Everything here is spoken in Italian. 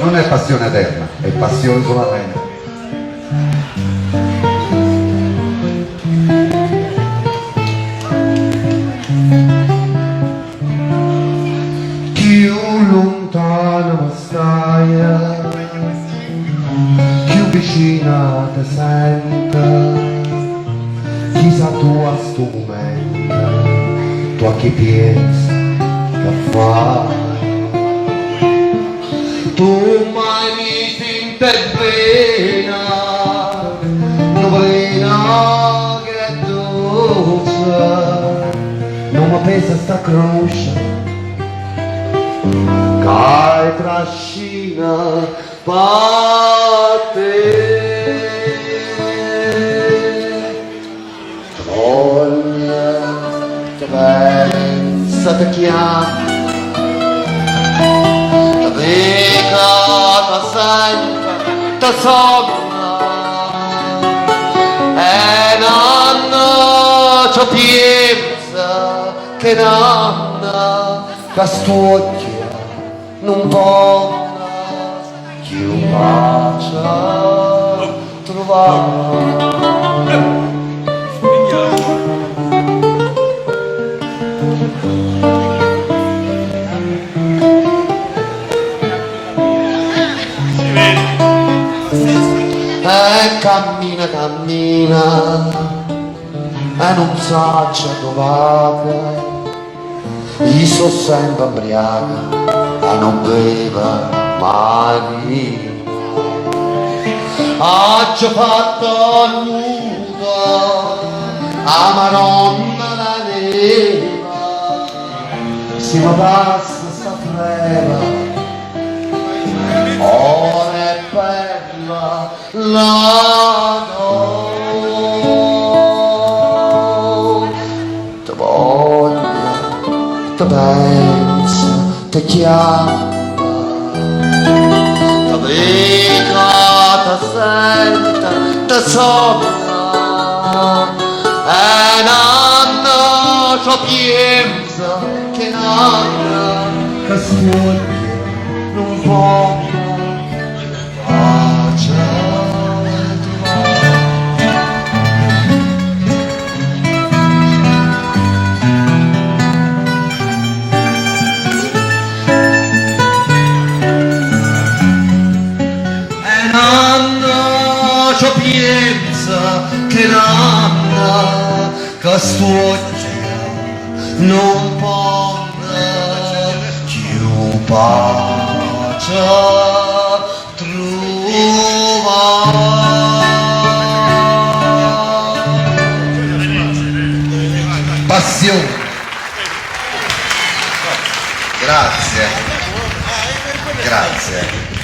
non è passione eterna, è passione solamente. Più lontano mi stai, più vicina ti sento. Chissà tu a sto momento, tu a chi pensi che fai. Tu mai mi senti bene, novena che è dolce, non mi pesa sta croce, che trascina per te. Ti pensa, ti chiama, ti vega, ti sente, ti sogna, e non ci pensa che non quest'occhio non può più pace trovare. Cammina, cammina, e non sa dove va. Io sono sempre ubriaca e non bevo mai vino. Oggi ho fatto nudo a Maronna la neva, si mi passa sta freva. Ora è bella la notte, ti voglio, ti penso, ti chiama, ti vedo, ti sento, ti sogna, e non ci penso che non che sfugge non può ci pensa che l'anna quest'oggi non può più pace trovare. Passione. Grazie. Grazie.